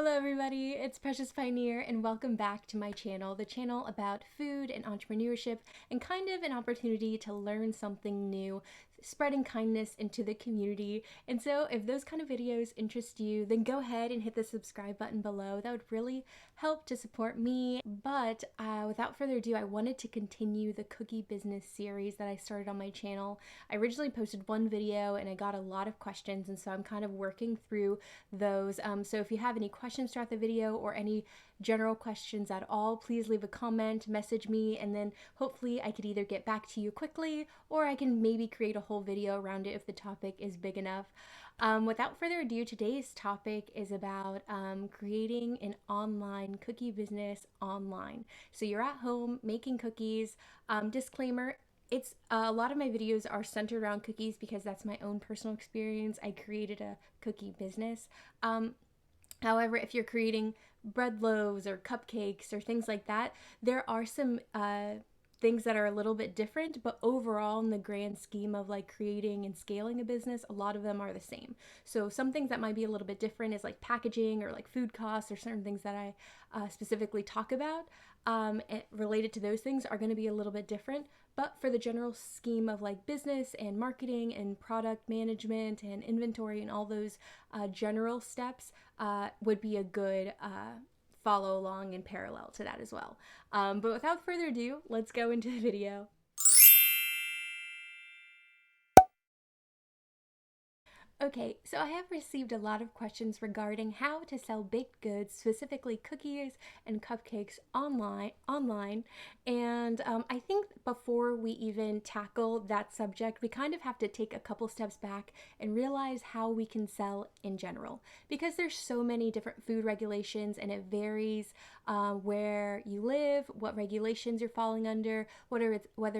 Hello everybody, it's Precious Pioneer and welcome back to my channel, the channel about food and entrepreneurship and kind of an opportunity to learn something new, spreading kindness into the community. And so if those kind of videos interest you, then go ahead and hit the subscribe button below. That would really help to support me. But without further ado, I wanted to continue the cookie business series that I started on my channel. I originally posted one video and I got a lot of questions, and so I'm kind of working through those. So if you have any questions throughout the video or any general questions at all, please leave a comment, message me, and then hopefully I could either get back to you quickly or I can maybe create a whole video around it if the topic is big enough. Without further ado, today's topic is about creating an online cookie business online. So you're at home making cookies. Disclaimer, it's a lot of my videos are centered around cookies because that's my own personal experience. I created a cookie business. However, if you're creating bread loaves or cupcakes or things like that, there are some things that are a little bit different, but overall in the grand scheme of like creating and scaling a business, a lot of them are the same. So some things that might be a little bit different is like packaging or like food costs or certain things that I specifically talk about related to those things are going to be a little bit different. But for the general scheme of like business and marketing and product management and inventory and all those general steps would be a good follow along in parallel to that as well. But without further ado, let's go into the video. Okay, so I have received a lot of questions regarding how to sell baked goods, specifically cookies and cupcakes online. And I think before we even tackle that subject, we kind of have to take a couple steps back and realize how we can sell in general, because there's so many different food regulations and it varies where you live, what regulations you're falling under, whether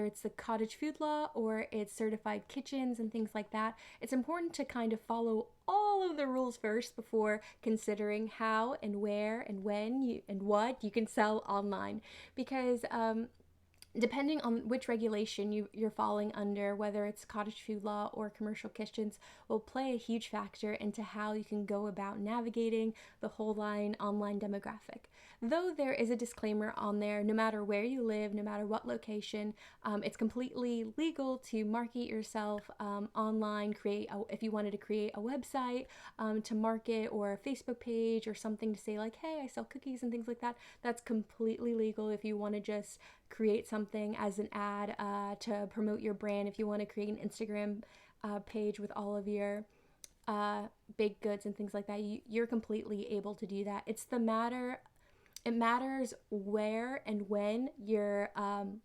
it's the Cottage Food Law or it's certified kitchens and things like that. It's important to kind of follow all of the rules first before considering how and where and when and what you can sell online, because depending on which regulation you're falling under, whether it's Cottage Food Law or commercial kitchens, will play a huge factor into how you can go about navigating the whole line online demographic. Though there is a disclaimer on there, no matter where you live, no matter what location, it's completely legal to market yourself online, if you wanted to create a website to market, or a Facebook page or something to say like, hey, I sell cookies and things like that. That's completely legal. If you want to just create something as an ad to promote your brand, if you want to create an Instagram page with all of your baked goods and things like that, you're completely able to do that. It matters where and when your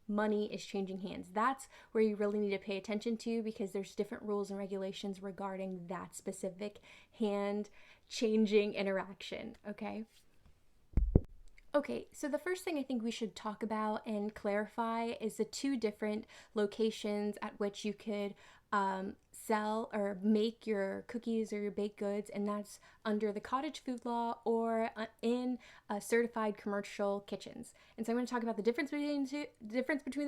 money is changing hands. That's where you really need to pay attention to, because there's different rules and regulations regarding that specific hand changing interaction, okay? Okay, so the first thing I think we should talk about and clarify is the two different locations at which you could sell or make your cookies or your baked goods, and that's under the Cottage Food Law or in certified commercial kitchens. And so I'm going to talk about the difference between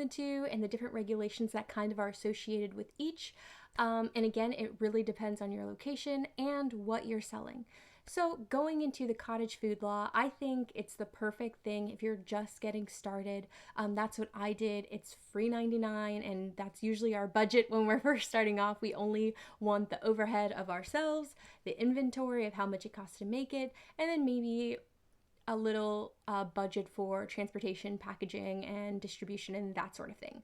the two and the different regulations that kind of are associated with each. And again, it really depends on your location and what you're selling. So going into the Cottage Food Law, I think it's the perfect thing if you're just getting started. That's what I did. It's free $99, and that's usually our budget when we're first starting off. We only want the overhead of ourselves, the inventory of how much it costs to make it, and then maybe a little budget for transportation, packaging, and distribution, and that sort of thing.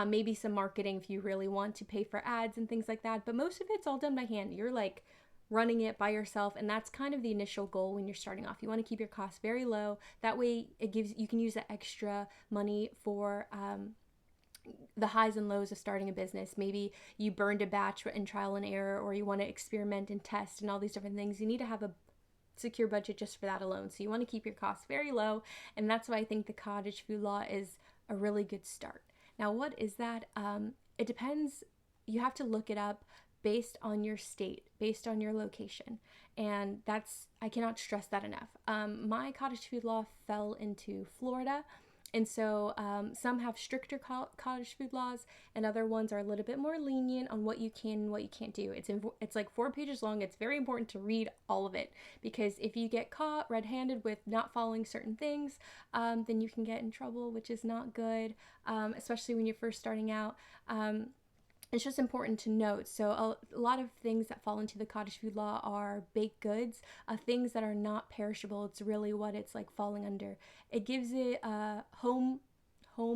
Maybe some marketing if you really want to pay for ads and things like that, but most of it's all done by hand. You're like running it by yourself, and that's kind of the initial goal when you're starting off. You want to keep your costs very low. That way you can use that extra money for the highs and lows of starting a business. Maybe you burned a batch in trial and error, or you want to experiment and test and all these different things. You need to have a secure budget just for that alone. So you want to keep your costs very low, and that's why I think the Cottage Food Law is a really good start. Now, what is that? It depends. You have to look it up based on your state, based on your location. And I cannot stress that enough. My Cottage Food Law fell into Florida. And so some have stricter cottage food laws, and other ones are a little bit more lenient on what you can and what you can't do. It's like 4 pages long. It's very important to read all of it, because if you get caught red-handed with not following certain things, then you can get in trouble, which is not good, especially when you're first starting out. It's just important to note. So a lot of things that fall into the cottage food law are baked goods, things that are not perishable. It's really what it's like falling under. It gives it home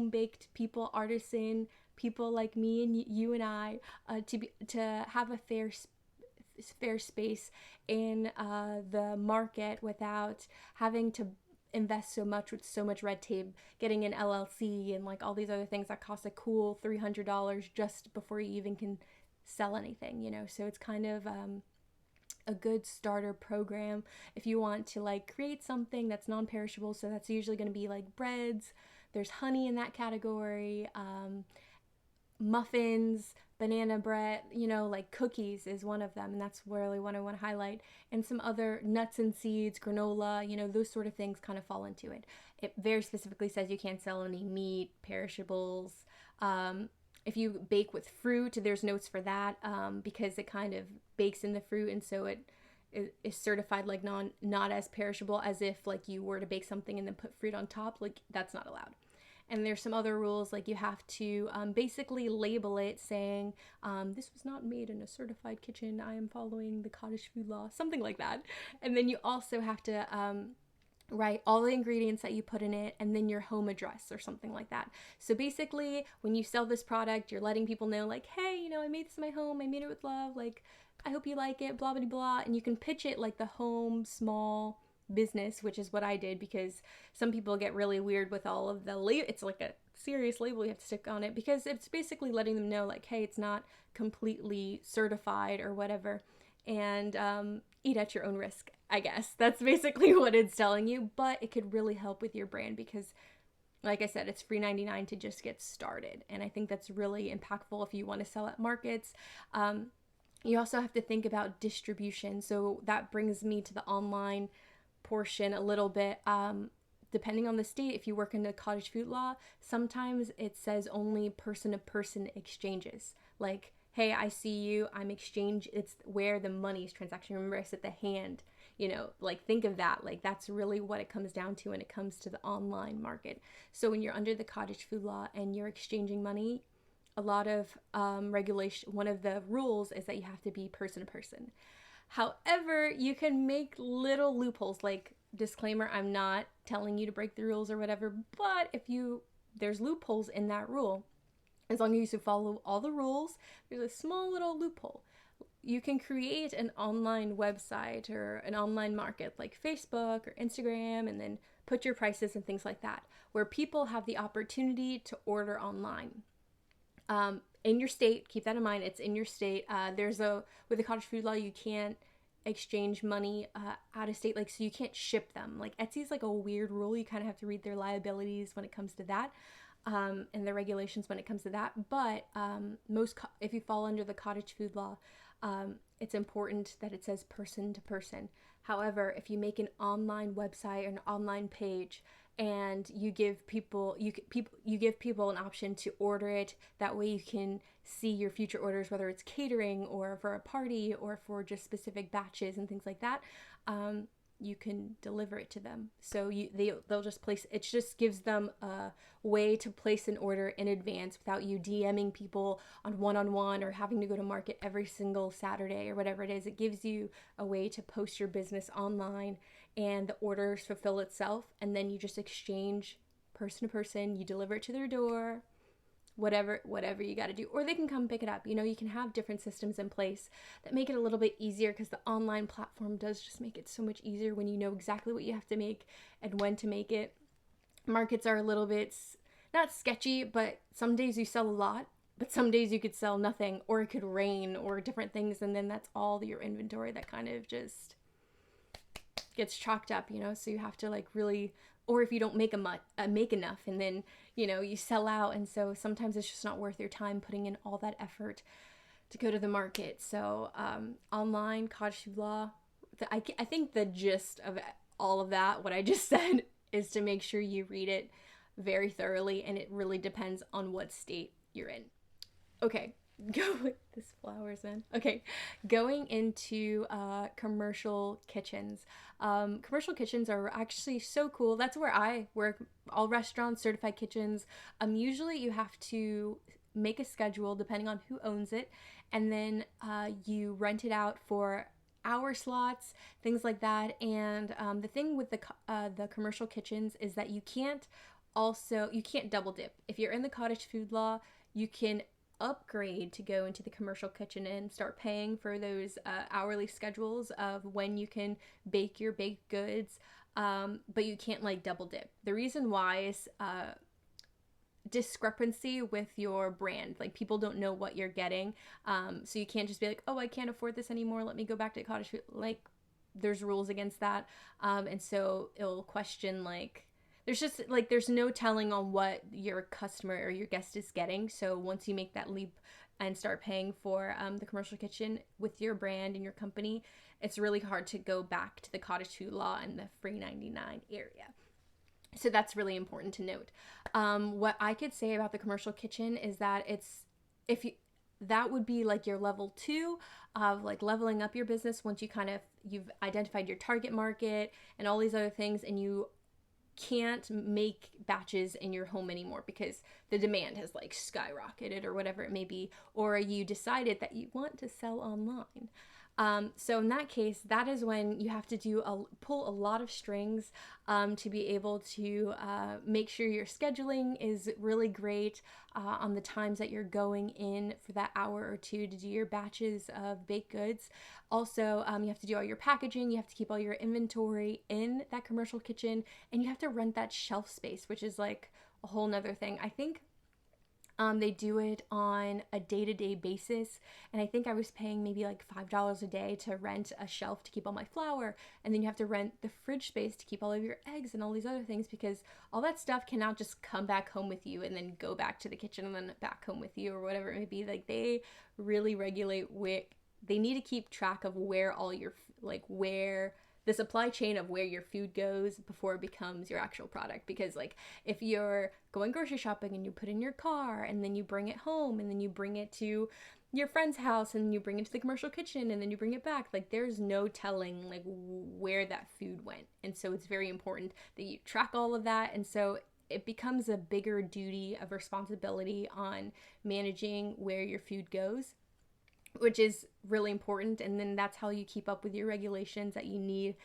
baked people, artisan people like me and you and I, to have a fair space in the market without having to invest so much with so much red tape, getting an LLC and like all these other things that cost a cool $300 just before you even can sell anything, you know. So it's kind of a good starter program if you want to like create something that's non-perishable. So that's usually going to be like breads. There's honey in that category. Muffins, banana bread, you know, like cookies is one of them, and that's really what I want to highlight. And some other nuts and seeds, granola, you know, those sort of things kind of fall into it. It very specifically says you can't sell any meat, perishables. If you bake with fruit, there's notes for that, because it kind of bakes in the fruit, and so it is certified like not as perishable as if like you were to bake something and then put fruit on top. Like that's not allowed. And there's some other rules, like you have to basically label it saying, this was not made in a certified kitchen, I am following the cottage food law, something like that. And then you also have to write all the ingredients that you put in it, and then your home address or something like that. So basically, when you sell this product, you're letting people know like, hey, you know, I made this in my home, I made it with love, like, I hope you like it, blah, blah, blah. And you can pitch it like the home small business, which is what I did, because some people get really weird with all of the it's like a serious label you have to stick on it, because it's basically letting them know like, hey, it's not completely certified or whatever, and eat at your own risk, I guess. That's basically what it's telling you, but it could really help with your brand, because like I said, it's free 99 to just get started, and I think that's really impactful if you want to sell at markets. You also have to think about distribution, so that brings me to the online portion a little bit. Depending on the state, if you work in the cottage food law, sometimes it says only person-to-person exchanges. Like, hey, I see you, I'm exchange. It's where the money is transaction. Remember, I said the hand. You know, like think of that. Like that's really what it comes down to when it comes to the online market. So when you're under the cottage food law and you're exchanging money, a lot of regulation. One of the rules is that you have to be person-to-person. However, you can make little loopholes, like disclaimer, I'm not telling you to break the rules or whatever, but there's loopholes in that rule. As long as you follow all the rules, there's a small little loophole. You can create an online website or an online market like Facebook or Instagram, and then put your prices and things like that, where people have the opportunity to order online. In your state, keep that in mind, it's in your state. With the cottage food law, you can't exchange money out of state, like, so you can't ship them. Like Etsy's like a weird rule. You kind of have to read their liabilities when it comes to that, and the regulations when it comes to that. But if you fall under the cottage food law, it's important that it says person to person. However, if you make an online website or an online page, and you give people an option to order it, that way you can see your future orders, whether it's catering or for a party or for just specific batches and things like that, you can deliver it to them. So they'll just place it. Just gives them a way to place an order in advance without you DMing people on one-on-one or having to go to market every single Saturday or whatever it is. It gives you a way to post your business online, and the orders fulfill itself, and then you just exchange person to person. You deliver it to their door, whatever you got to do, or they can come pick it up. You know, you can have different systems in place that make it a little bit easier, because the online platform does just make it so much easier when you know exactly what you have to make and when to make it. Markets are a little bit not sketchy, but some days you sell a lot, but some days you could sell nothing, or it could rain, or different things, and then that's all your inventory that kind of just gets chalked up, you know. So you have to like really, or if you don't make enough, and then, you know, you sell out, and so sometimes it's just not worth your time putting in all that effort to go to the market. So online cottage food law, I think the gist of all of that, what I just said, is to make sure you read it very thoroughly, and it really depends on what state you're in. Okay, go with this flowers, man. Okay, going into commercial kitchens. Commercial kitchens are actually so cool. That's where I work. All restaurants, certified kitchens. Usually you have to make a schedule depending on who owns it, and then you rent it out for hour slots, things like that. And the thing with the commercial kitchens is that you can't double dip. If you're in the cottage food law, you can upgrade to go into the commercial kitchen and start paying for those hourly schedules of when you can bake your baked goods, but you can't like double dip. The reason why is discrepancy with your brand. Like people don't know what you're getting, so you can't just be like, oh, I can't afford this anymore, let me go back to cottage food. Like there's rules against that, and so it'll question like there's no telling on what your customer or your guest is getting. So once you make that leap and start paying for the commercial kitchen with your brand and your company, it's really hard to go back to the cottage food law and the free 99 area. So that's really important to note. What I could say about the commercial kitchen is that that would be like your level 2 of like leveling up your business once you've identified your target market and all these other things, and you can't make batches in your home anymore because the demand has like skyrocketed or whatever it may be, or you decided that you want to sell online. So in that case, that is when you have to pull a lot of strings to be able to make sure your scheduling is really great on the times that you're going in for that hour or two to do your batches of baked goods. Also, you have to do all your packaging, you have to keep all your inventory in that commercial kitchen, and you have to rent that shelf space, which is like a whole nother thing. I think they do it on a day-to-day basis, and I think I was paying maybe like $5 a day to rent a shelf to keep all my flour, and then you have to rent the fridge space to keep all of your eggs and all these other things, because all that stuff cannot just come back home with you and then go back to the kitchen and then back home with you or whatever it may be. Like they really regulate they need to keep track of where all your where the supply chain of where your food goes before it becomes your actual product. Because like if you're going grocery shopping and you put in your car and then you bring it home and then you bring it to your friend's house and you bring it to the commercial kitchen and then you bring it back, like there's no telling like where that food went. And so it's very important that you track all of that. And so it becomes a bigger duty of responsibility on managing where your food goes, which is really important. And then that's how you keep up with your regulations that you need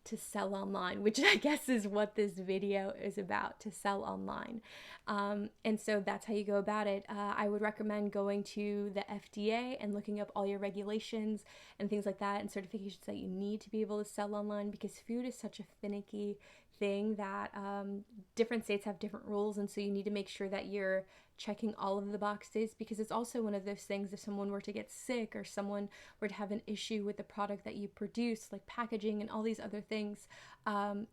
to sell online, which I guess is what this video is about, to sell online. And so that's how you go about it. I would recommend going to the FDA and looking up all your regulations and things like that and certifications that you need to be able to sell online, because food is such a finicky thing that different states have different rules, and so you need to make sure that you're checking all of the boxes, because it's also one of those things, if someone were to get sick or someone were to have an issue with the product that you produce, like packaging and all these other things,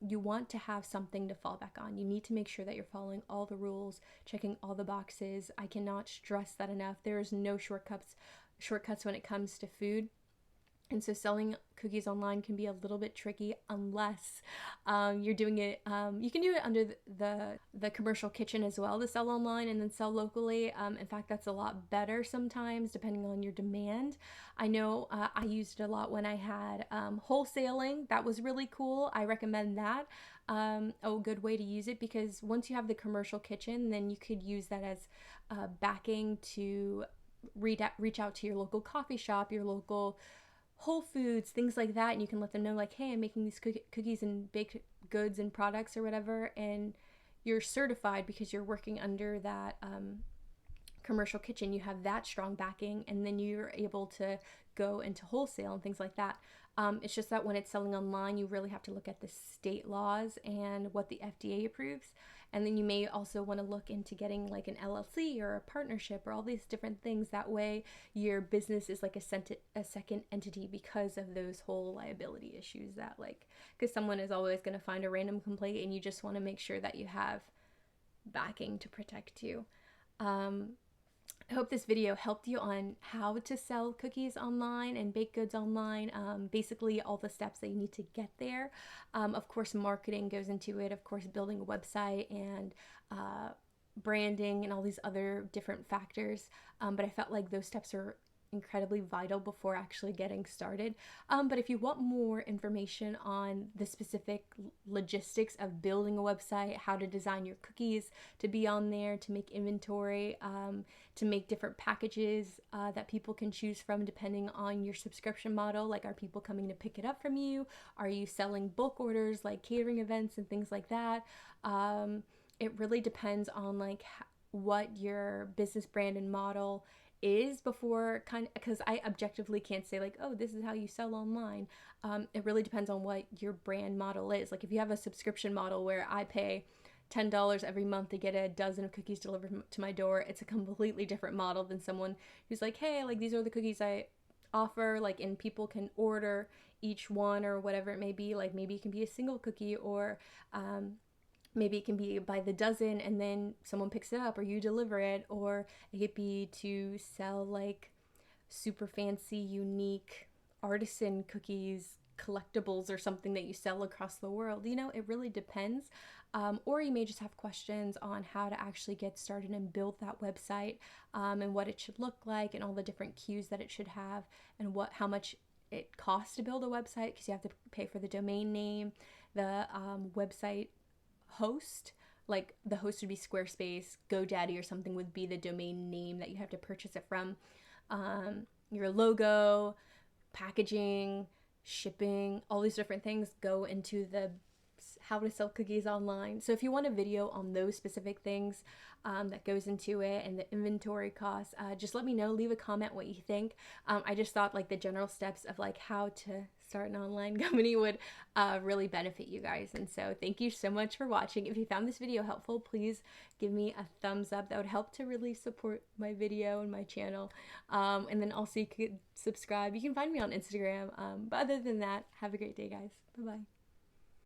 you want to have something to fall back on. You need to make sure that you're following all the rules, checking all the boxes. I cannot stress that enough. There is no shortcuts when it comes to food. And so selling cookies online can be a little bit tricky unless you're doing it. You can do it under the commercial kitchen as well to sell online and then sell locally. In fact, that's a lot better sometimes depending on your demand. I know I used it a lot when I had wholesaling. That was really cool. I recommend that. A good way to use it, because once you have the commercial kitchen, then you could use that as backing to reach out to your local coffee shop, your local Whole Foods, things like that, and you can let them know like, hey, I'm making these cookies and baked goods and products or whatever, and you're certified because you're working under that commercial kitchen. You have that strong backing, and then you're able to go into wholesale and things like that. It's just that when it's selling online, you really have to look at the state laws and what the FDA approves. And then you may also want to look into getting like an LLC or a partnership or all these different things. That way your business is like a second entity, because of those whole liability issues that because someone is always going to find a random complaint, and you just want to make sure that you have backing to protect you. I hope this video helped you on how to sell cookies online and baked goods online, basically all the steps that you need to get there. Of course, marketing goes into it, of course, building a website and branding and all these other different factors. But I felt like those steps are incredibly vital before actually getting started. But if you want more information on the specific logistics of building a website, how to design your cookies to be on there, to make inventory, to make different packages that people can choose from depending on your subscription model, like are people coming to pick it up from you? Are you selling bulk orders like catering events and things like that? It really depends on like what your business brand and model is before kind of, because I objectively can't say like, oh, this is how you sell online. It really depends on what your brand model is. Like if you have a subscription model where I pay $10 every month to get a dozen of cookies delivered to my door, it's a completely different model than someone who's like, hey, like these are the cookies I offer, like, and people can order each one or whatever it may be. Like maybe it can be a single cookie, or maybe it can be by the dozen and then someone picks it up or you deliver it, or it could be to sell like super fancy, unique artisan cookies, collectibles, or something that you sell across the world. You know, it really depends. Or you may just have questions on how to actually get started and build that website, and what it should look like and all the different cues that it should have, and how much it costs to build a website, because you have to pay for the domain name, the website host. Like the host would be Squarespace, GoDaddy or something would be the domain name that you have to purchase it from. Your logo, packaging, shipping, all these different things go into the how to sell cookies online. So if you want a video on those specific things that goes into it and the inventory costs, just let me know. Leave a comment what you think. I just thought like the general steps of like how to start an online company would really benefit you guys. And so thank you so much for watching. If you found this video helpful, please give me a thumbs up. That would help to really support my video and my channel. And then also you could subscribe. You can find me on Instagram. But other than that, have a great day, guys. Bye-bye.